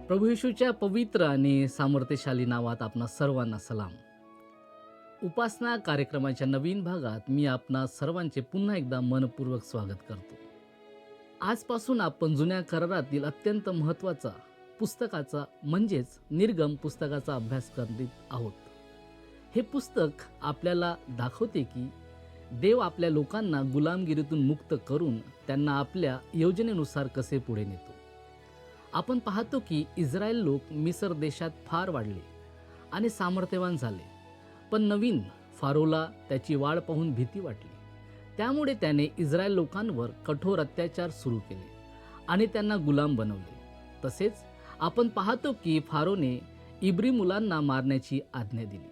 प्रभू येशूच्या पवित्र आणि सामर्थ्यशाली नावात आपणा सर्वांना सलाम. उपासना कार्यक्रमाच्या नवीन भागात मी आपणा सर्वांचे पुन्हा एकदा मनपूर्वक स्वागत करतो. आजपासून आपण जुन्या करारातील अत्यंत महत्त्वाचा पुस्तकाचा म्हणजेच निर्गम पुस्तकाचा अभ्यास करीत आहोत. हे पुस्तक आपल्याला दाखवते की देव आपल्या लोकांना गुलामगिरीतून मुक्त करून त्यांना आपल्या योजनेनुसार कसे पुढे नेतो. आपण पाहतो की इस्रायल लोक मिसर देशात फार वाढले आणि सामर्थ्यवान झाले, पण नवीन फारोला त्याची वाढ पाहून भीती वाटली. त्यामुळे त्याने इस्रायल लोकांवर कठोर अत्याचार सुरू केले आणि त्यांना गुलाम बनवले. तसेच आपण पाहतो की फारोने इब्री मुलांना मारण्याची आज्ञा दिली,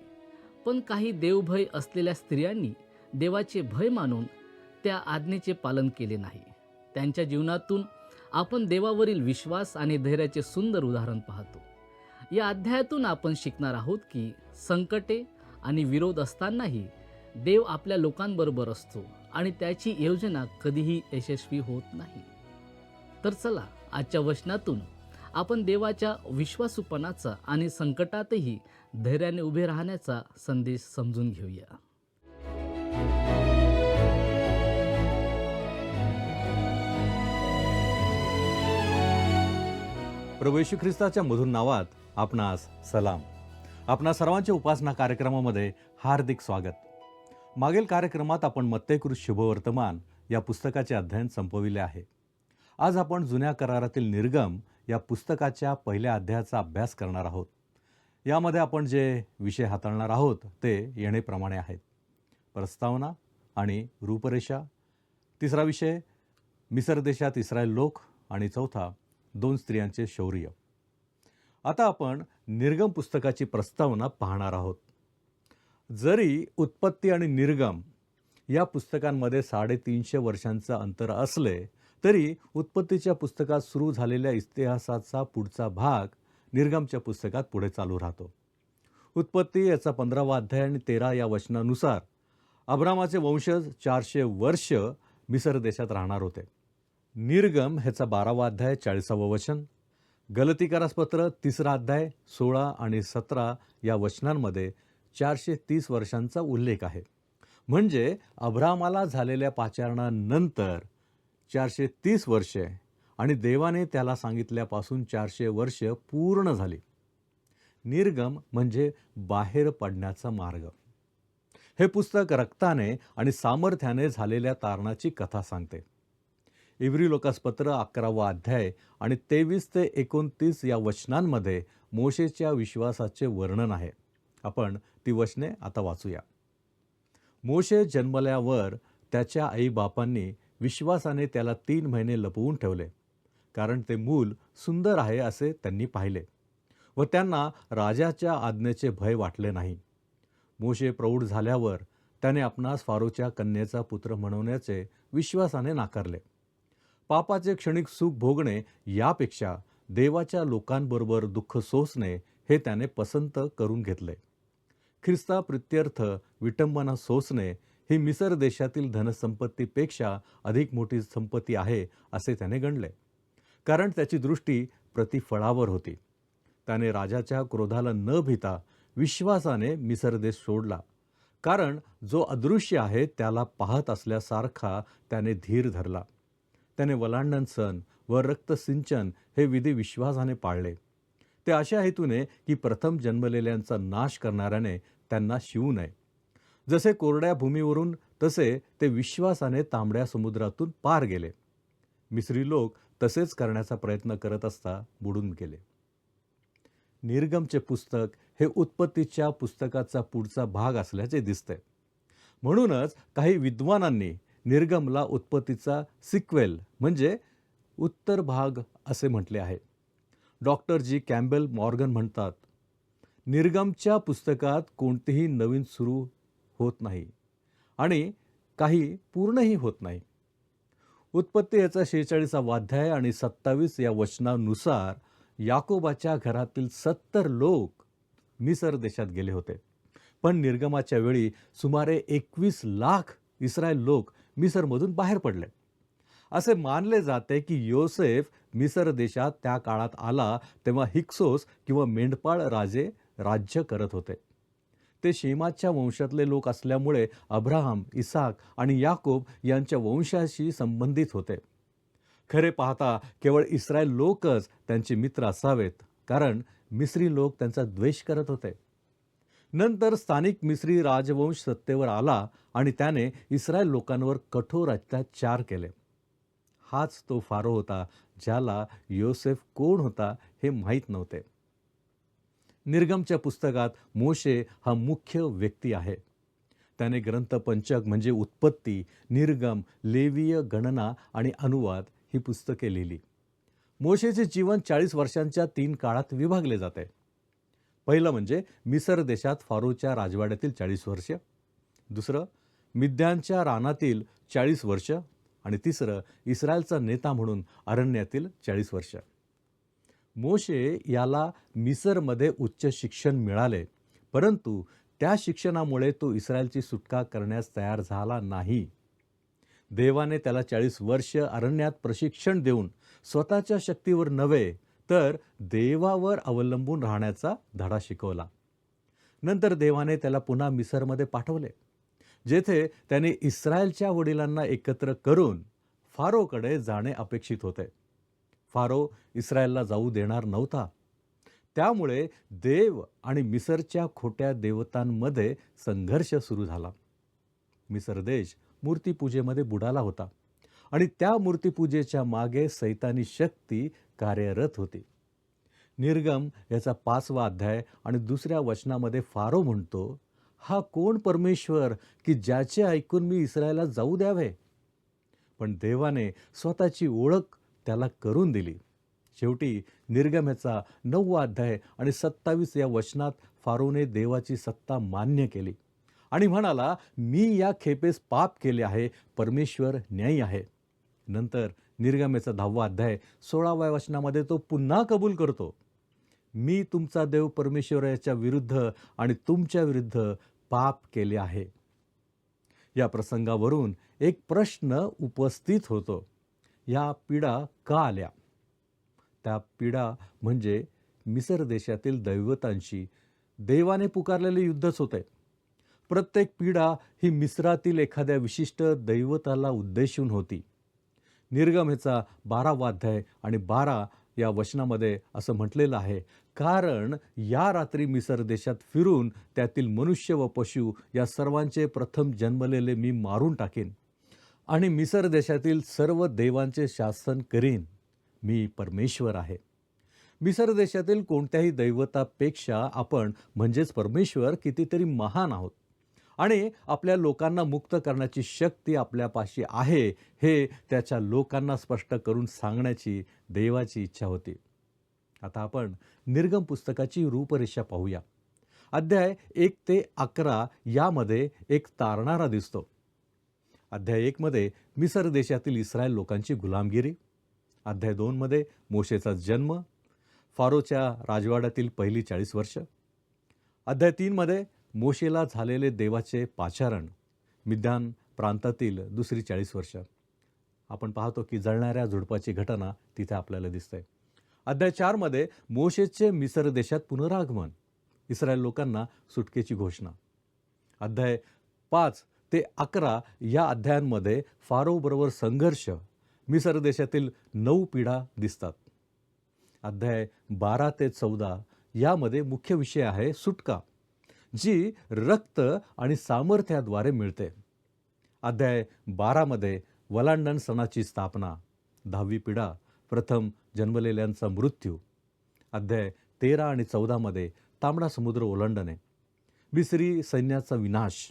पण काही देवभय असलेल्या स्त्रियांनी देवाचे भय मानून त्या आज्ञेचे पालन केले नाही. त्यांच्या जीवनातून आपण देवावरील विश्वास आणि धैर्याचे सुंदर उदाहरण पाहतो. या अध्यायातून आपण शिकणार आहोत की संकटे आणि विरोध असतानाही देव आपल्या लोकांबरोबर असतो आणि त्याची योजना कधीही यशस्वी होत नाही. तर चला आजच्या वचनातून आपण देवाच्या विश्वासूपणाचा आणि संकटातही धैर्याने उभे राहण्याचा संदेश समजून घेऊया. प्रभू येशू ख्रिस्ताच्या मधुर नावात आपणास सलाम. आपणा सर्वांच्या उपासना कार्यक्रमामध्ये हार्दिक स्वागत. मागील कार्यक्रमात आपण मत्तेकृत शुभवर्तमान या पुस्तकाचे अध्ययन संपविले आहे. आज आपण जुन्या करारातील निर्गम या पुस्तकाच्या पहिल्या अध्यायाचा अभ्यास करणार आहोत. यामध्ये आपण जे विषय हाताळणार आहोत ते येणेप्रमाणे आहेत: प्रस्तावना आणि रूपरेषा, तिसरा विषय मिसर देशात इस्रायल लोक, आणि चौथा 2 स्त्रियांचे शौर्य. आता आपण निर्गम पुस्तकाची प्रस्तावना पाहणार आहोत. जरी उत्पत्ती आणि निर्गम या पुस्तकांमध्ये 350 वर्षांचं अंतर असले तरी उत्पत्तीच्या पुस्तकात सुरू झालेल्या इतिहासाचा पुढचा भाग निर्गमच्या पुस्तकात पुढे चालू राहतो. उत्पत्ती याचा 15वा अध्याय आणि 13 या वचनानुसार अब्रामाचे वंशज 400 वर्ष मिसर देशात राहणार होते. निर्गम ह्याचा 12वा अध्याय 40वे वचन, गलतीकारासपत्र 3रा अध्याय 16 आणि 17 या वचनांमध्ये 430 वर्षांचा उल्लेख आहे. म्हणजे अब्रामाला झालेल्या पाचारणानंतर 430 वर्षे आणि देवाने त्याला सांगितल्यापासून 400 वर्ष पूर्ण झाली. निर्गम म्हणजे बाहेर पडण्याचा मार्ग. हे पुस्तक रक्ताने आणि सामर्थ्याने झालेल्या तारणाची कथा सांगते. इब्री लोकासपत्र 11वा अध्याय आणि 23 ते 29 या वचनांमध्ये मोशेच्या विश्वासाचे वर्णन आहे. आपण ती वचने आता वाचूया. मोशे जन्मल्यावर त्याच्या आईबापांनी विश्वासाने त्याला 3 महिने लपवून ठेवले, कारण ते मूल सुंदर आहे असे त्यांनी पाहिले व त्यांना राजाच्या आज्ञेचे भय वाटले नाही. मोशे प्रौढ झाल्यावर त्याने आपणास फारोच्या कन्येचा पुत्र म्हणवण्याचे विश्वासाने नाकारले. पापाचे क्षणिक सुख भोगणे यापेक्षा देवाच्या लोकांबरोबर दुःख सोसणे हे त्याने पसंत करून घेतले. ख्रिस्ताप्रित्यर्थ विटंबना सोसणे ही मिसर देशातील धनसंपत्तीपेक्षा अधिक मोठी संपत्ती आहे असे त्याने गणले, कारण त्याची दृष्टी प्रतिफळावर होती. त्याने राजाच्या क्रोधाला न भीता विश्वासाने मिसर देश सोडला, कारण जो अदृश्य आहे त्याला पाहत असल्यासारखा त्याने धीर धरला. त्याने वलांडण सण व रक्तसिंचन हे विधी विश्वासाने पाळले. ते अशा हेतूने की प्रथम जन्मलेल्यांचा नाश करणाऱ्याने त्यांना शिवू नये. जसे कोरड्या भूमीवरून तसे ते विश्वासाने तांबड्या समुद्रातून पार गेले. मिस्री लोक तसेच करण्याचा प्रयत्न करत असता बुडून गेले. निर्गमचे पुस्तक हे उत्पत्तीच्या पुस्तकाचा पुढचा भाग असल्याचे दिसते. म्हणूनच काही विद्वानांनी निर्गमला उत्पत्तीचा सिक्वेल म्हणजे उत्तर भाग असे म्हटले आहे. डॉक्टर जी कॅम्बेल मॉर्गन म्हणतात, निर्गमच्या पुस्तकात कोणतेही नवीन सुरू होत नाही आणि काही पूर्णही होत नाही. उत्पत्ती याचा 46वा अध्याय आणि 27 या वचनानुसार याकोबाच्या घरातील 70 लोक मिसर देशात गेले होते, पण निर्गमाच्या वेळी सुमारे 21 लाख इस्रायल लोक मिसरमधून बाहेर पडले. असे मानले जाते की योसेफ मिसर देशात त्या काळात आला तेव्हा हिक्सोस किंवा मेंढपाळ राजे राज्य करत होते. ते शेमाच्या वंशातले लोक असल्यामुळे अब्राहम, इसाक आणि याकोब यांच्या वंशाशी संबंधित होते. खरे पाहता केवळ इस्रायल लोकच त्यांचे मित्र असावेत, कारण मिस्री लोक त्यांचा द्वेष करत होते. नंतर स्थानिक मिस्री राजवंश सत्तेवर आला आणि त्याने इस्रायल लोकांवर कठोर अत्याचार केले. हाच तो फारो होता ज्याला योसेफ कोण होता हे माहीत नव्हते. निर्गमच्या पुस्तकात मोशे हा मुख्य व्यक्ती आहे. त्याने ग्रंथपंचक म्हणजे उत्पत्ती, निर्गम, लेवीय, गणना आणि अनुवाद ही पुस्तके लिहिली. मोशेचे जीवन 40 वर्षांच्या 3 काळात विभागले जाते. पहिलं म्हणजे मिसर देशात फारोच्या राजवाड्यातील 40 वर्ष, दुसरं मिद्यांच्या रानातील 40 वर्ष आणि तिसरं इस्रायलचा नेता म्हणून अरण्यातील 40 वर्ष. मोशे याला मिसरमध्ये उच्च शिक्षण मिळाले, परंतु त्या शिक्षणामुळे तो इस्रायलची सुटका करण्यास तयार झाला नाही. देवाने त्याला 40 वर्ष अरण्यात प्रशिक्षण देऊन स्वतःच्या शक्तीवर नव्हे तर देवावर अवलंबून राहण्याचा धडा शिकवला. नंतर देवाने त्याला पुन्हा मिसरमध्ये पाठवले, जेथे त्याने इस्रायलच्या वडिलांना एकत्र करून फारोकडे जाणे अपेक्षित होते. फारो इस्रायलला जाऊ देणार नव्हता. त्यामुळे देव आणि मिसरच्या खोट्या देवतांमध्ये संघर्ष सुरू झाला. मिसर देश मूर्तीपूजेमध्ये बुडाला होता आणि त्या मूर्तीपूजेच्या मागे सैतानी शक्ती कार्यरत होती. निर्गम याचा 5वा अध्याय आणि 2ऱ्या वचनामध्ये फारो म्हणतो, हा कोण परमेश्वर की ज्याचे ऐकून मी इस्रायलला जाऊ द्यावे? पण देवाने स्वतःची ओळख त्याला करून दिली. शेवटी निर्गम याचा 9वा अध्याय आणि 27 या वचनात फारोने देवाची सत्ता मान्य केली आणि म्हणाला, मी या खेपेस पाप केले आहे, परमेश्वर न्यायी आहे. नंतर निर्गम याचा 10वा अध्याय 16व्या वचनामध्ये तो पुन्हा कबूल करतो, मी तुमचा देव परमेश्वर याच्या विरुद्ध आणि तुमच्या विरुद्ध पाप केले आहे. या प्रसंगावरून एक प्रश्न उपस्थित होतो, या पीडा का आल्या? त्या पीडा म्हणजे मिसर देशातील दैवतांशी देवाने पुकारलेले युद्धच होते. प्रत्येक पीडा ही मिस्रातील एखाद्या विशिष्ट दैवताला उद्देशून होती. निर्गम याचा 12वा अध्याय आणि 12 या वचनामध्ये असं म्हटलेलं आहे, कारण या रात्री मिसर देशात फिरून त्यातील मनुष्य व पशु या सर्वांचे प्रथम जन्मलेले मी मारून टाकेन आणि मिसर देशातील सर्व देवांचे शासन करीन. मी परमेश्वर आहे. मिसर देशातील कोणत्याही दैवतापेक्षा आपण म्हणजेच परमेश्वर कितीतरी महान आहोत आणि आपल्या लोकांना मुक्त करण्याची शक्ती आपल्यापाशी आहे हे त्याच्या लोकांना स्पष्ट करून सांगण्याची देवाची इच्छा होती. आता आपण निर्गम पुस्तकाची रूपरेषा पाहूया. अध्याय 1 ते 11 यामध्ये एक तारणारा दिसतो. अध्याय 1 मध्ये मिसर देशातील इस्रायल लोकांची गुलामगिरी, अध्याय 2 मध्ये मोशेचा जन्म, फारोच्या राजवाड्यातील पहिली 40 वर्ष, अध्याय 3 मध्ये मोशेला झालेले देवाचे पाचारण, मिद्यान प्रांतातील दुसरी 40 वर्ष. आपण पाहतो की जळणाऱ्या झुडपाची घटना तिथे आपल्याला दिसते. अध्याय 4 मध्ये मोशेचे मिसर देशात पुनरागमन, इस्रायल लोकांना सुटकेची घोषणा. अध्याय 5 ते 11 या अध्यायांमध्ये फारो बरोबर संघर्ष, मिसर देशातील 9 पीडा दिसतात. अध्याय 12 ते 14 यामध्ये मुख्य विषय आहे सुटका, जी रक्त आणि सामर्थ्याद्वारे मिळते. अध्याय 12 मध्ये वलांडण सणाची स्थापना, 10वी पीडा, प्रथम जन्मलेल्यांचा मृत्यू. अध्याय 13 आणि 14 मध्ये तांबडा समुद्र ओलांडणे, मिस्री सैन्याचा विनाश.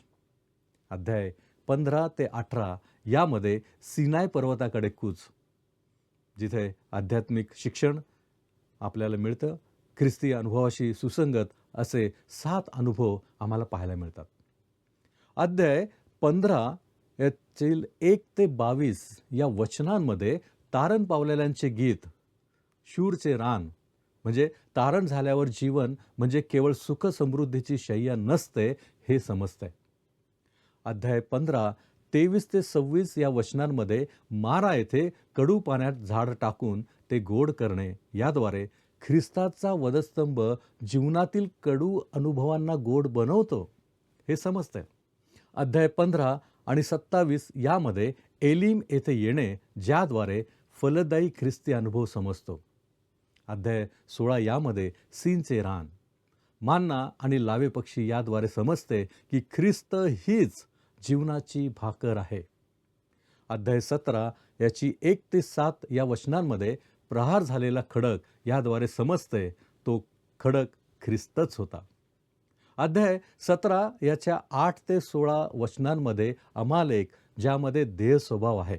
अध्याय 15 ते 18 यामध्ये सिनाय पर्वताकडे कूच, जिथे आध्यात्मिक शिक्षण आपल्याला मिळतं. ख्रिस्ती अनुभवाशी सुसंगत असे 7 अनुभव आम्हाला पाहायला मिळतात. अध्याय 15 यातील 1 ते 22 या वचनांमध्ये तारण पावलेल्यांचे गीत, शूरचे रान म्हणजे तारण झाल्यावर जीवन म्हणजे केवळ सुख समृद्धीची शय्या नसते हे समजते. अध्याय 15 23 ते 26 या वचनांमध्ये मारा येथे कडू पाण्यात झाड टाकून ते गोड करणे याद्वारे ख्रिस्ताचा वधस्तंभ जीवनातील कडू अनुभवांना गोड बनवतो हे समजतंय. अध्याय 15 आणि 27 यामध्ये एलिम येथे येणे ज्याद्वारे फलदायी ख्रिस्ती अनुभव समजतो. अध्याय 16 यामध्ये सीनचे रान, मान्ना आणि लावे पक्षी याद्वारे समजते की ख्रिस्त हीच जीवनाची भाकर आहे. अध्याय 17 याची 1 ते 7 या वचनांमध्ये प्रहार झालेला खडक याद्वारे समजते तो खडक ख्रिस्तच होता. अध्याय 17 याच्या 8 ते 16 वचनांमध्ये अमालेक ज्यामध्ये देह स्वभाव आहे.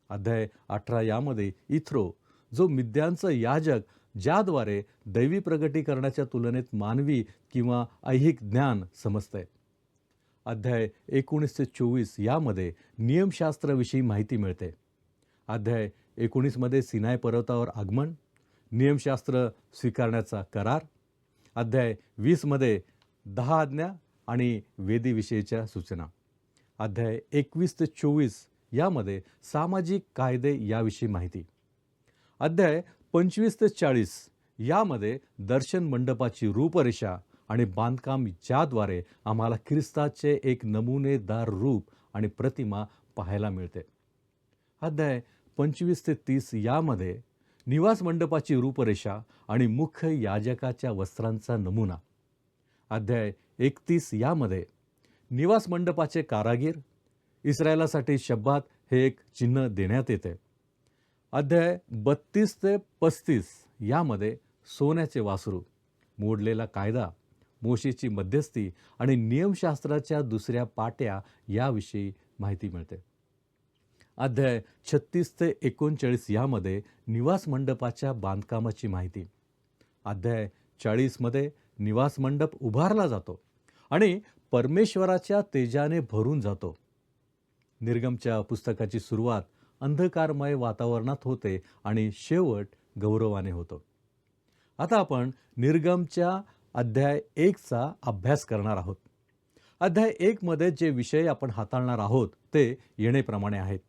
अध्याय 18 यामध्ये इथ्रो जो मिद्यांचा याजक ज्याद्वारे दैवी प्रगटीकरणाच्या तुलनेत मानवी किंवा ऐहिक ज्ञान समजते. अध्याय 19 ते 24 यामध्ये नियमशास्त्राविषयी माहिती मिळते. अध्याय 19 मध्ये सिनाय पर्वतावर आगमन, नियमशास्त्र स्वीकारण्याचा करार. अध्याय 20 मध्ये 10 आज्ञा आणि वेदीविषयीच्या सूचना. अध्याय 21 ते 24 यामध्ये सामाजिक कायदे याविषयी माहिती. अध्याय 25 ते 40 यामध्ये दर्शन मंडपाची रूपरेषा आणि बांधकाम ज्याद्वारे आम्हाला ख्रिस्ताचे एक नमुनेदार रूप आणि प्रतिमा पाहायला मिळते. अध्याय 25 ते 30 यामध्ये निवास मंडपाची रूपरेषा आणि मुख्य याजकाच्या वस्त्रांचा नमुना. अध्याय 31 यामध्ये निवास मंडपाचे कारागीर, इस्रायलासाठी शब्बात हे एक चिन्ह देण्यात येते. अध्याय 32 ते 35 यामध्ये सोन्याचे वासरू, मोडलेला कायदा, मोशेची मध्यस्थी आणि नियमशास्त्राच्या दुसऱ्या पाट्या याविषयी माहिती मिळते. अध्याय 36 ते 39 यामध्ये निवास मंडपाच्या बांधकामाची माहिती. अध्याय 40 मध्ये निवास मंडप उभारला जातो आणि परमेश्वराच्या तेजाने भरून जातो. निर्गमच्या पुस्तकाची सुरुवात अंधकारमय वातावरणात होते आणि शेवट गौरवाने होतो. आता आपण निर्गमच्या अध्याय 1चा अभ्यास करणार आहोत. अध्याय 1 मध्ये जे विषय आपण हाताळणार आहोत ते येणेप्रमाणे आहेत.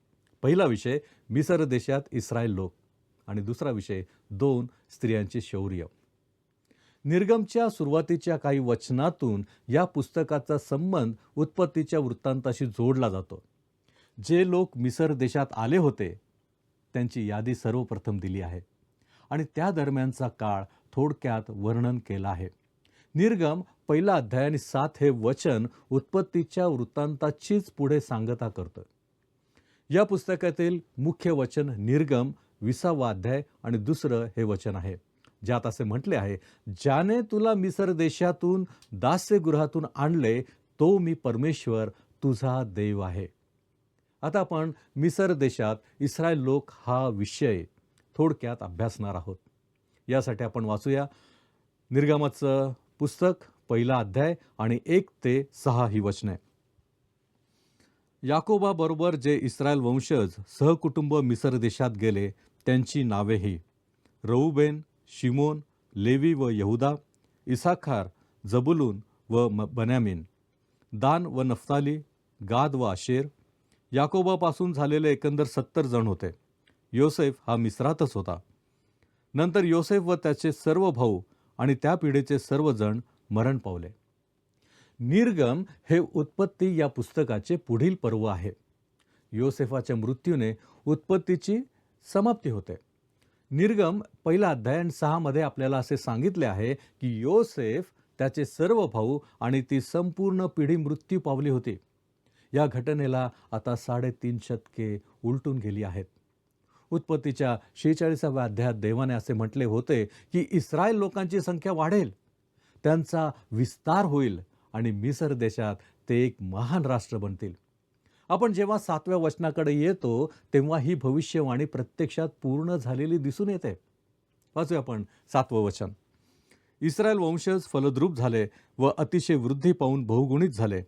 पहिला विषय मिसर देशात इस्रायल लोक आणि दुसरा विषय 2 स्त्रियांचे शौर्य. निर्गमच्या सुरुवातीच्या काही वचनातून या पुस्तकाचा संबंध उत्पत्तीच्या वृत्तांताशी जोडला जातो. जे लोक मिसर देशात आले होते त्यांची यादी सर्वप्रथम दिली आहे आणि त्या दरम्यानचा काळ थोडक्यात वर्णन केला आहे. निर्गम पहिला अध्याय आणि 7 हे वचन उत्पत्तीच्या वृत्तांताचीच पुढे सांगता करतं. या पुस्तकातील मुख्य वचन निर्गम 20वा अध्याय आणि दुसरं हे वचन आहे, ज्यात असे म्हटले आहे, ज्याने तुला मिसर देशातून दास्यगृहातून आणले तो मी परमेश्वर तुझा देव आहे. आता आपण मिसर देशात इस्रायल लोक हा विषय थोडक्यात अभ्यासणार आहोत. यासाठी आपण वाचूया निर्गमाचं पुस्तक पहिला अध्याय आणि 1 ते 6 ही वचने. याकोबाबरोबर जे इस्रायल वंशज सहकुटुंब मिसर देशात गेले त्यांची नावे ही: रऊबेन, शिमोन, लेवी व यहुदा, इसाखार, जबुलून व बन्यामीन, दान व नफ्ताली, गाद व आशेर. याकोबापासून झालेले एकंदर 70 जण होते. योसेफ हा मिस्रातच होता. नंतर योसेफ व त्याचे सर्व भाऊ आणि त्या पिढीचे सर्वजण मरण पावले. निर्गम हे उत्पत्ती या पुस्तकाचे पुढील पर्व आहे. योसेफाच्या मृत्यूने उत्पत्तीची समाप्ती होते. निर्गम पहिला अध्याय आणि 6 मध्ये आपल्याला असे सांगितले आहे की योसेफ, त्याचे सर्व भाऊ आणि ती संपूर्ण पिढी मृत्यू पावली होती. या घटनेला आता 3.5 शतके उलटून गेली आहेत. उत्पत्तीच्या 46व्या अध्यायात देवाने असे म्हटले होते की इस्रायल लोकांची संख्या वाढेल, त्यांचा विस्तार होईल आणि मिसर देशात ते एक महान राष्ट्र बनतील. आपण जेव्हा 7व्या वचनाकडे येतो तेव्हा ही भविष्यवाणी प्रत्यक्षात पूर्ण झालेली दिसून येते. वाचूया आपण 7वं वचन. इस्रायल वंशज फलद्रूप झाले व अतिशय वृद्धी पाहून बहुगुणित झाले.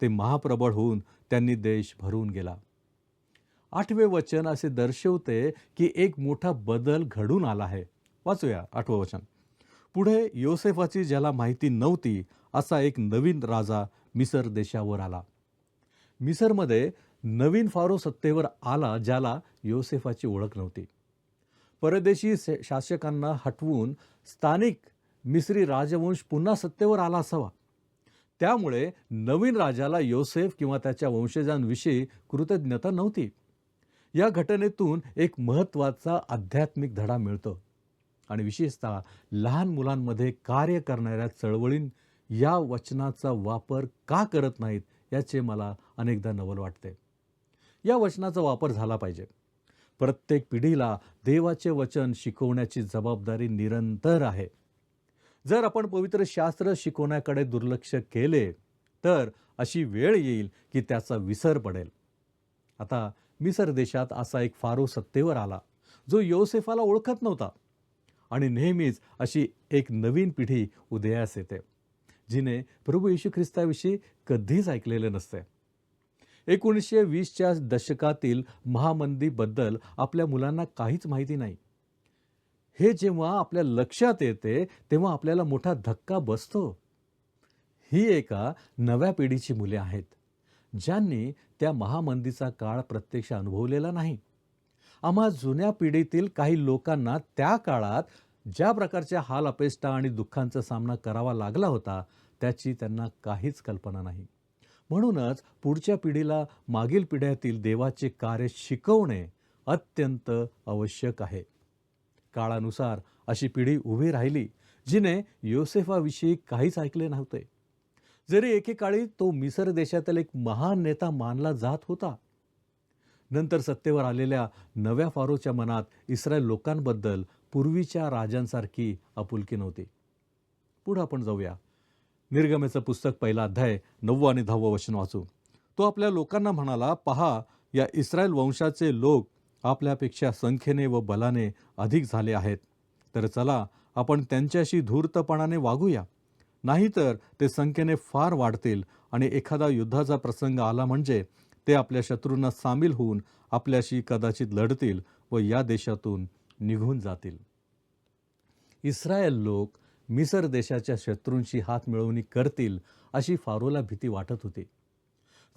ते महाप्रबळ होऊन त्यांनी देश भरून गेला. 8वे वचन असे दर्शवते की एक मोठा बदल घडून आला आहे. वाचूया 8वं वचन. पुढे योसेफाची ज्याला माहिती नव्हती असा एक नवीन राजा मिसर देशावर आला. मिसरमध्ये नवीन फारो सत्तेवर आला ज्याला योसेफाची ओळख नव्हती. परदेशी शासकांना हटवून स्थानिक मिस्री राजवंश पुन्हा सत्तेवर आला असावा. त्यामुळे नवीन राजाला योसेफ किंवा त्याच्या वंशजांविषयी कृतज्ञता नव्हती. या घटनेतून एक महत्त्वाचा आध्यात्मिक धडा मिळतो आणि विशेषतः लहान मुलांमध्ये कार्य करणाऱ्या चळवळीन या वचनाचा वापर का करत नाहीत याचे मला अनेकदा नवल वाटते. या वचनाचा वापर झाला पाहिजे. प्रत्येक पिढीला देवाचे वचन शिकवण्याची जबाबदारी निरंतर आहे. जर आपण पवित्र शास्त्र शिकवण्याकडे दुर्लक्ष केले तर अशी वेळ येईल की त्याचा विसर पडेल. आता मिसर देशात असा एक फारो सत्तेवर आला जो योसेफाला ओळखत नव्हता आणि नेहमीच अशी एक नवीन पिढी उदयास येते जिने प्रभू येशू ख्रिस्ताविषयी कधीच ऐकलेले नसते. 1920च्या दशकातील महामंदीबद्दल आपल्या मुलांना काहीच माहिती नाही. हे जेव्हा आपल्या लक्षात येते तेव्हा आपल्याला मोठा धक्का बसतो. ही एका नव्या पिढीची मुले आहेत ज्यांनी त्या महामंदीचा काळ प्रत्यक्ष अनुभवलेला नाही. आम्हा जुन्या पिढीतील काही लोकांना त्या काळात ज्या प्रकारच्या हाल अपेष्टा आणि दुःखांचा सामना करावा लागला होता त्याची त्यांना काहीच कल्पना नाही. म्हणूनच पुढच्या पिढीला मागील पिढ्यातील देवाचे कार्य शिकवणे अत्यंत आवश्यक आहे. काळानुसार अशी पिढी उभी राहिली जिने योसेफाविषयी काहीच ऐकले नव्हते. जरी एकेकाळी तो मिसर देशातील एक महान नेता मानला जात होता. नंतर सत्तेवर आलेल्या नव्या फारोच्या मनात इस्रायल लोकांबद्दल पूर्वीच्या राजांसारखी आपुलकी नव्हती. पुढे आपण जाऊया. निर्गमेचं पुस्तक 1 अध्याय 9 आणि 10 वचन वाचू. तो आपल्या लोकांना म्हणाला, पहा, या इस्रायल वंशाचे लोक आपल्यापेक्षा संख्येने व बलाने अधिक झाले आहेत. तर चला आपण त्यांच्याशी धूर्तपणाने वागूया. नाहीतर ते संख्येने फार वाढतील आणि एखादा युद्धाचा प्रसंग आला म्हणजे ते आपल्या शत्रूंना सामील होऊन आपल्याशी कदाचित लढतील व या देशातून निघून जातील. इस्रायल लोक मिसर देशाच्या शत्रूंशी हात मिळवणी करतील अशी फारोला भीती वाटत होती.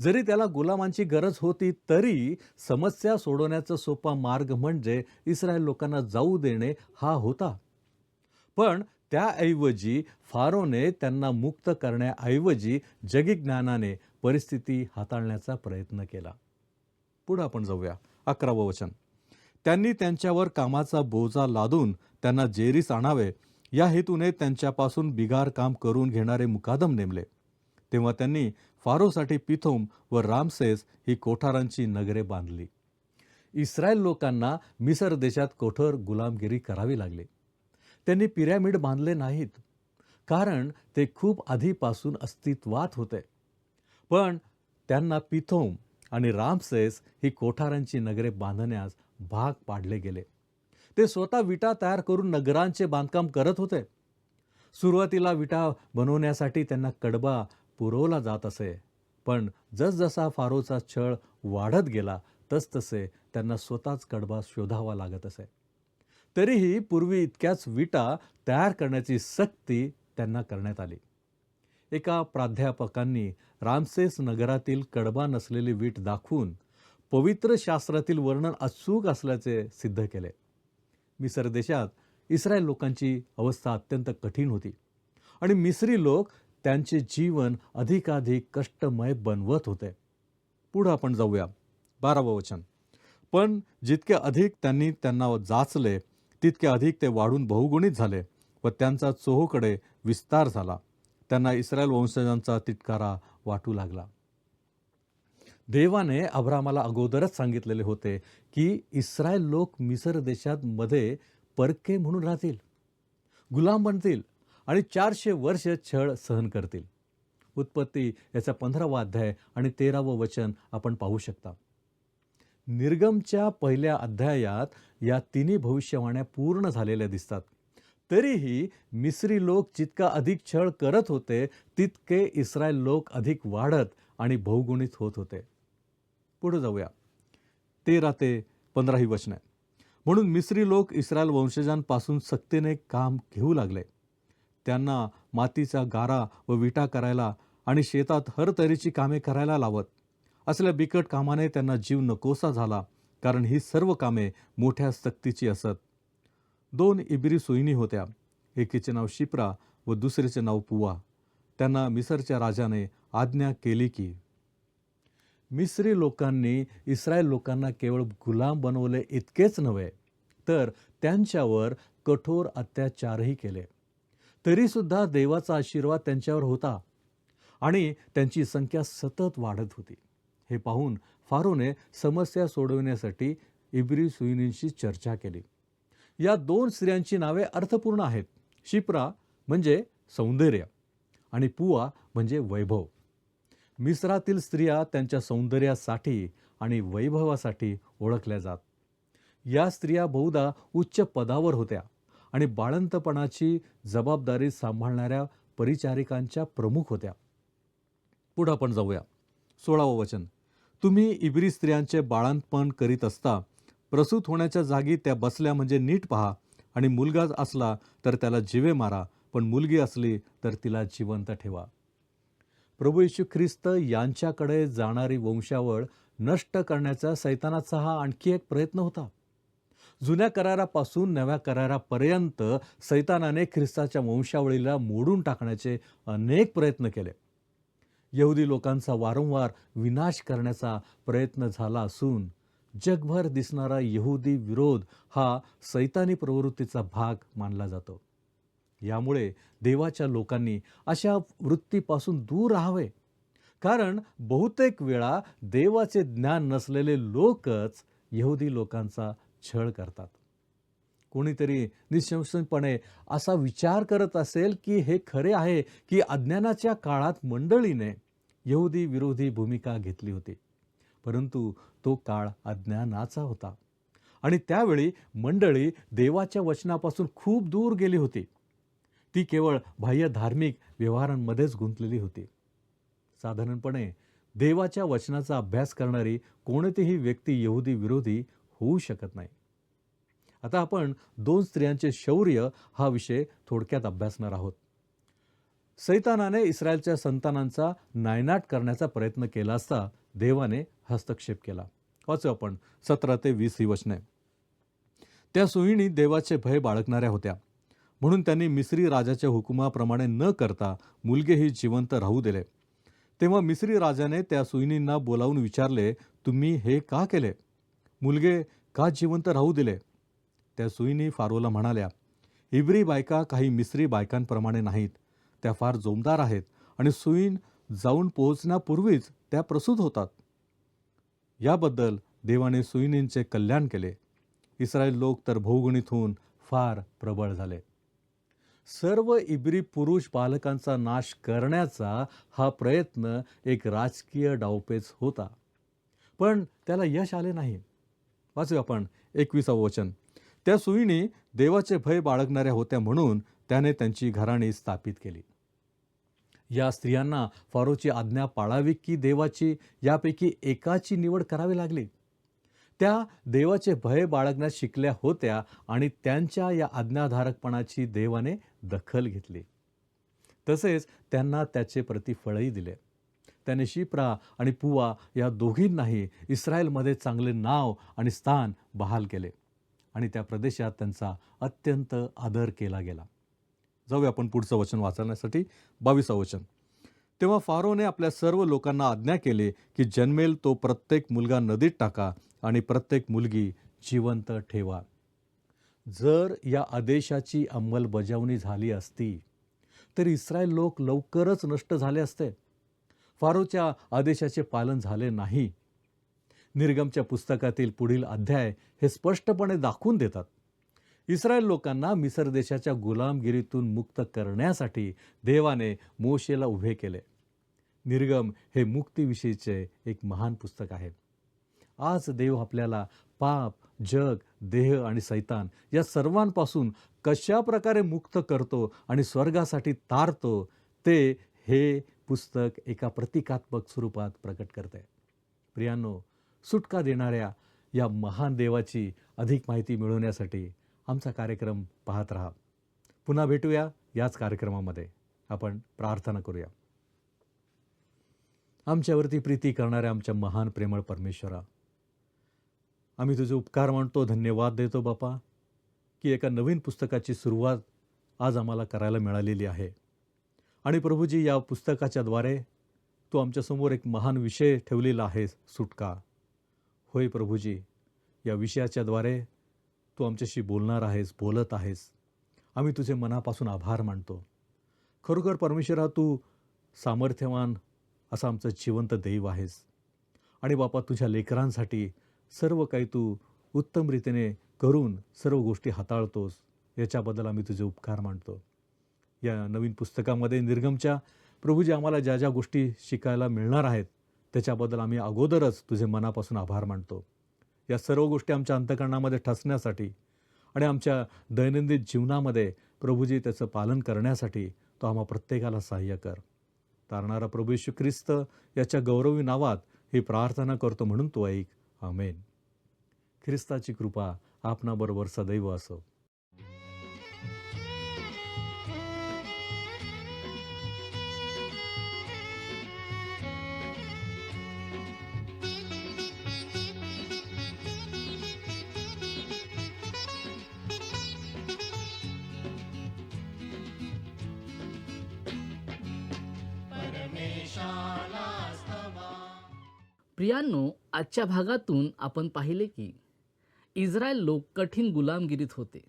जरी त्याला गुलामांची गरज होती तरी समस्या सोडवण्याचा सोपा मार्ग म्हणजे इस्रायल लोकांना जाऊ देणे हा होता. पण त्याऐवजी फारोने त्यांना मुक्त करण्याऐवजी जगज्ञानाने परिस्थिती हाताळण्याचा प्रयत्न केला. पुढे आपण जाऊया. 11वं वचन. त्यांनी त्यांच्यावर कामाचा बोजा लादून त्यांना जेरीस आणावे या हेतूने त्यांच्यापासून बिगार काम करून घेणारे मुकादम नेमले. तेव्हा त्यांनी फारोसाठी पिथोम व रामसेस ही कोठारांची नगरे बांधली. इस्रायल लोकांना मिसर देशात कठोर गुलामगिरी करावी लागली. त्यांनी पिरॅमिड बांधले नाहीत कारण ते खूप आधीपासून अस्तित्वात होते. पण त्यांना पिथोम आणि रामसेस ही कोठारांची नगरे बांधण्यास भाग पाडले गेले. ते स्वतः विटा तयार करून नगरांचे बांधकाम करत होते. सुरुवातीला विटा बनवण्यासाठी त्यांना कडबा पुरवला जात असे. पण जसजसा फारोचा छळ वाढत गेला तसतसे त्यांना स्वतःच कडबा शोधावा लागत असे. तरीही पूर्वी इतक्याच विटा तयार करण्याची सक्ती त्यांना करण्यात आली. एका प्राध्यापकांनी रामसेस नगरातील कडबा नसलेली वीट दाखवून पवित्र शास्त्रातील वर्णन अचूक असल्याचे सिद्ध केले. मिसर देशात इस्रायल लोकांची अवस्था अत्यंत कठीण होती आणि मिस्री लोक त्यांचे जीवन अधिकाधिक कष्टमय बनवत होते. पुढे आपण जाऊया. 12वं वचन. पण जितके अधिक त्यांनी त्यांना जाचले तितके अधिक ते वाढून बहुगुणित झाले व त्यांचा चोहोकडे विस्तार झाला. त्यांना इस्रायल वंशजांचा तिटकारा वाटू लागला. देवाने अब्रामाला अगोदरच सांगितलेले होते की इस्रायल लोक मिसर देशात मध्ये परके म्हणून राहतील, गुलाम बनतील आणि 400 वर्ष छळ सहन करतील. उत्पत्ती याचा 15वा अध्याय आणि 13वं वचन आपण पाहू शकता. निर्गमच्या पहिल्या अध्यायात या तिन्ही भविष्यवाण्या पूर्ण झालेल्या दिसतात. तरीही मिस्री लोक जितका अधिक छळ करत होते तितके इस्रायल लोक अधिक वाढत आणि बहुगुणित होत होते. पुढे जाऊया. 13 ते 15 ही वचने. म्हणून मिस्री लोक इस्रायल वंशजांपासून सक्तीने काम घेऊ लागले. त्यांना मातीचा गारा व विटा करायला आणि शेतात हर तऱ्हेची कामे करायला लावत. असल्या बिकट कामाने त्यांना जीव नकोसा झाला, कारण ही सर्व कामे मोठ्या सक्तीची असत. 2 इब्री सोयीणी होत्या. एकीचे नाव शिप्रा व दुसरीचे नाव पुवा. त्यांना मिसरच्या राजाने आज्ञा केली की मिस्री लोकांनी इस्रायल लोकांना केवळ गुलाम बनवले इतकेच नव्हे, तर त्यांच्यावर कठोर अत्याचारही केले. तरीसुद्धा देवाचा आशीर्वाद त्यांच्यावर होता आणि त्यांची संख्या सतत वाढत होती. हे पाहून फारोने समस्या सोडवण्यासाठी इब्री सुईणींशी चर्चा केली. या 2 स्त्रियांची नावे अर्थपूर्ण आहेत. शिप्रा म्हणजे सौंदर्य आणि पुवा म्हणजे वैभव. मिस्रातील स्त्रिया त्यांच्या सौंदर्यासाठी आणि वैभवासाठी ओळखल्या जात. या स्त्रिया बहुधा उच्च पदावर होत्या आणि बाळंतपणाची जबाबदारी सांभाळणाऱ्या परिचारिकांच्या प्रमुख होत्या. पुढे आपण जाऊया. 16वं वचन. तुम्ही इब्री स्त्रियांचे बाळंतपण करीत असता प्रसूत होण्याच्या जागी त्या बसल्या म्हणजे नीट पहा, आणि मुलगा असला तर त्याला जिवे मारा, पण मुलगी असली तर तिला जिवंत ठेवा. प्रभू येशू ख्रिस्त यांच्याकडे जाणारी वंशावळ नष्ट करण्याचा सैतानाचा हा आणखी एक प्रयत्न होता. जुन्या करारापासून नव्या करारापर्यंत सैतानाने ख्रिस्ताच्या वंशावळीला मोडून टाकण्याचे अनेक प्रयत्न केले. यहुदी लोकांचा वारंवार विनाश करण्याचा प्रयत्न झाला असून जगभर दिसणारा यहुदी विरोध हा सैतानी प्रवृत्तीचा भाग मानला जातो. यामुळे देवाच्या लोकांनी अशा वृत्तीपासून दूर राहावे, कारण बहुतेक वेळा देवाचे ज्ञान नसलेले लोकच यहुदी लोकांचा छळ करतात. कोणीतरी निःसंशयपणे असा विचार करत असेल की हे खरे आहे की अज्ञानाच्या काळात मंडळीने यहुदी विरोधी भूमिका घेतली होती, परंतु तो काळ अज्ञानाचा होता आणि त्यावेळी मंडळी देवाच्या वचनापासून खूप दूर गेली होती. ती केवळ बाह्य धार्मिक व्यवहारांमध्येच गुंतलेली होती. साधारणपणे देवाच्या वचनाचा अभ्यास करणारी कोणतीही व्यक्ती यहुदी विरोधी होऊ शकत नाही. आता आपण 2 स्त्रियांचे शौर्य हा विषय थोडक्यात अभ्यासणार आहोत. सैतानाने इस्रायलच्या संतानांचा नायनाट करण्याचा प्रयत्न केला असता देवाने हस्तक्षेप केला. वाचू आपण 17 ते 20 ही वचने. त्या सुईणी देवाचे भय बाळगणाऱ्या होत्या, म्हणून त्यांनी मिस्री राजाच्या हुकुमाप्रमाणे न करता मुलगेही जिवंत राहू दिले. तेव्हा मिस्री राजाने त्या सुईणींना बोलावून विचारले, तुम्ही हे का केले? मुलगे का जिवंत राहू दिले? त्या सुईणी फारोला म्हणाल्या, इब्री बायका काही मिस्री बायकांप्रमाणे नाहीत. त्या फार जोमदार आहेत आणि सुईण जाऊन पोहोचण्यापूर्वीच त्या प्रसूत होतात. याबद्दल देवाने सुईणींचे कल्याण केले. इस्रायल लोक तर बहुगुणित होऊन फार प्रबळ झाले. सर्व इब्री पुरुष बालकांचा नाश करण्याचा हा प्रयत्न एक राजकीय डावपेच होता, पण त्याला यश आले नाही. वाचूया आपण 21वं वचन. त्या सुईणी देवाचे भय बाळगणाऱ्या होत्या, म्हणून त्याने त्यांची घराणी स्थापित केली. या स्त्रियांना फारोची आज्ञा पाळावी की देवाची यापैकी एकाची निवड करावी लागली. त्या देवाचे भय बाळगण्यास शिकल्या होत्या आणि त्यांच्या या आज्ञाधारकपणाची देवाने दखल घेतली. तसेच त्यांना त्याचे प्रतिफळही दिले. त्याने शिप्रा आणि पुवा या दोघींनाही इस्रायलमध्ये चांगले नाव आणि स्थान बहाल केले आणि त्या प्रदेशात त्यांचा अत्यंत आदर केला गेला. जाऊया आपण पुढचं वचन वाचण्यासाठी. 22वं वचन. तेव्हा फारोने आपल्या सर्व लोकांना आज्ञा केली की जन्मेल तो प्रत्येक मुलगा नदीत टाका आणि प्रत्येक मुलगी जिवंत ठेवा. जर या आदेशाची अंमलबजावणी झाली असती तर इस्रायल लोक लवकरच नष्ट झाले असते. फारोच्या आदेशाचे पालन झाले नाही. निर्गमच्या पुस्तकातील पुढील अध्याय हे स्पष्टपणे दाखवून देतात. इस्रायल लोकांना मिसर देशाच्या गुलामगिरीतून मुक्त करण्यासाठी देवाने मोशेला उभे केले. निर्गम हे मुक्तीविषयीचे एक महान पुस्तक आहे. आज देव आपल्याला पाप, जग, देह आणि सैतान या सर्वांपासून कशा प्रकारे मुक्त करतो आणि स्वर्गासाठी तारतो ते हे पुस्तक एका प्रतिकात्मक स्वरूपात प्रकट करते. प्रियांनो, सुटका देणाऱ्या या महान देवाची अधिक माहिती मिळवण्यासाठी आमचा कार्यक्रम पाहत राहा. पुन्हा भेटूया याच कार्यक्रमामध्ये. आपण प्रार्थना करूया. आमच्यावरती प्रीती करणाऱ्या आमच्या महान प्रेमळ परमेश्वरा, आम्ही तुझे उपकार मानतो, धन्यवाद देतो बापा, की एका नवीन पुस्तकाची सुरुवात आज आम्हाला करायला मिळालेली आहे. आणि प्रभूजी, या पुस्तकाच्या द्वारे तू आमच्यासमोर एक महान विषय ठेवलेला आहे, सुटका. होय प्रभूजी, या विषयाच्या द्वारे तू आमच्याशी बोलणार आहेस, बोलत आहेस. आम्ही तुझे मनापासून आभार मानतो. खरोखर परमेश्वरा, तू सामर्थ्यवान असा आमचं जिवंत देव आहेस. आणि बापा, तुझ्या लेकरांसाठी सर्व काही तू उत्तम रीतीने करून सर्व गोष्टी हाताळतोस, याच्याबद्दल आम्ही तुझे उपकार मानतो. या नवीन पुस्तकामध्ये निर्गमच्या प्रभूजी आम्हाला ज्या ज्या गोष्टी शिकायला मिळणार आहेत, त्याच्याबद्दल आम्ही अगोदरच तुझे मनापासून आभार मानतो. या सर्व गोष्टी आमच्या अंतःकरणामध्ये ठसण्यासाठी आणि आमच्या दैनंदिन जीवनामध्ये प्रभूजी त्याचं पालन करण्यासाठी तो आम्हा प्रत्येकाला सहाय्य कर. तारणारा प्रभू येशू ख्रिस्त याच्या गौरवी नावात ही प्रार्थना करतो, म्हणून तो ऐक. आमेन. ख्रिस्ताची कृपा आपणाबरोबर सदैव असो. प्रियांनो, आजच्या भागातून आपण पाहिले की इस्रायल लोक कठीण गुलामगिरीत होते,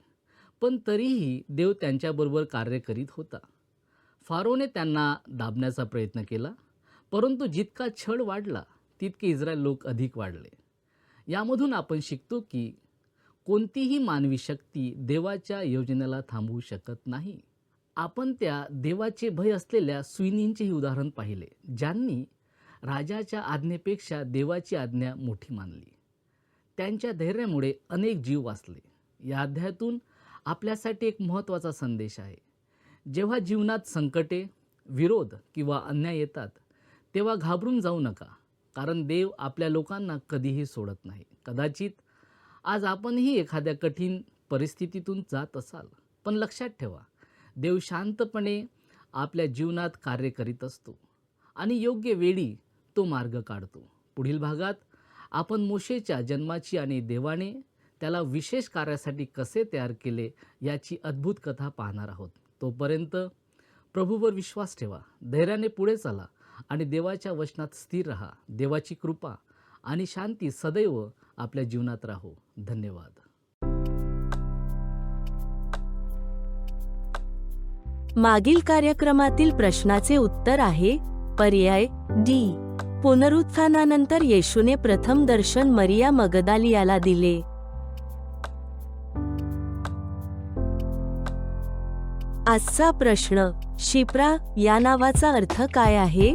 पण तरीही देव त्यांच्याबरोबर कार्य करीत होता. फारोने त्यांना दाबण्याचा प्रयत्न केला, परंतु जितका छळ वाढला तितके इस्रायल लोक अधिक वाढले. यामधून आपण शिकतो की कोणतीही मानवी शक्ती देवाच्या योजनेला थांबवू शकत नाही. आपण त्या देवाचे भय असलेल्या सुईणींचेही उदाहरण पाहिले, ज्यांनी राजाच्या आज्ञेपेक्षा देवाची आज्ञा मोठी मानली. त्यांच्या धैर्यामुळे अनेक जीव वाचले. या अध्यायातून आपल्यासाठी एक महत्त्वाचा संदेश आहे. जेव्हा जीवनात संकटे, विरोध किंवा अन्याय येतात, तेव्हा घाबरून जाऊ नका, कारण देव आपल्या लोकांना कधीही सोडत नाही. कदाचित आज आपणही एखाद्या कठीण परिस्थितीतून जात असाल, पण लक्षात ठेवा, देव शांतपणे आपल्या जीवनात कार्य करीत असतो आणि योग्य वेळी तो मार्ग काढतो. पुढील भागात आपण मोशेच्या जन्माची आणि देवाने त्याला विशेष कार्यासाठी कसे तयार केले याची अद्भुत कथा पाहणार आहोत. तोपर्यंत प्रभूवर विश्वास ठेवा, धैर्याने पुढे चला आणि देवाच्या वचनात स्थिर राहा. देवाची कृपा आणि शांती सदैव आपल्या जीवनात राहो. धन्यवाद. मागील कार्यक्रमातील प्रश्नाचे उत्तर आहे पर्याय डी. पुनरुत्थानानंतर येशूने प्रथम दर्शन मरिया मगदालियाला दिले. आजचा प्रश्न, शिप्रा या नावाचा अर्थ काय आहे?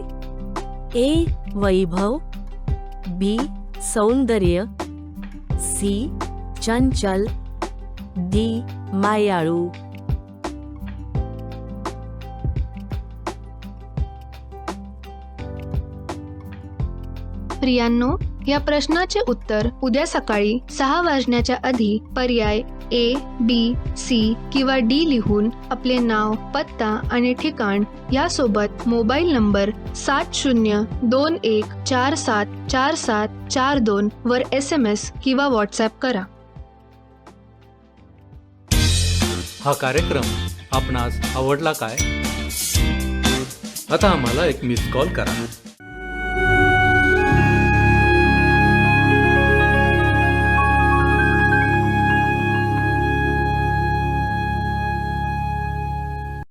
ए. वैभव, बी. सौंदर्य, सी. चंचल, डी. मायाळू. प्रियांनो, या प्रश्नाचे उत्तर उद्या सकाळी 6 वाजण्याच्या आधी पर्याय ए, बी, सी किंवा डी लिहून आपले नाव, पत्ता आणि ठिकाण यासोबत मोबाईल नंबर 7021474742 वर SMS किंवा व्हॉट्सॲप करा. हा कार्यक्रम आपणास आवडला काय? आता आम्हाला एक मिस कॉल करा.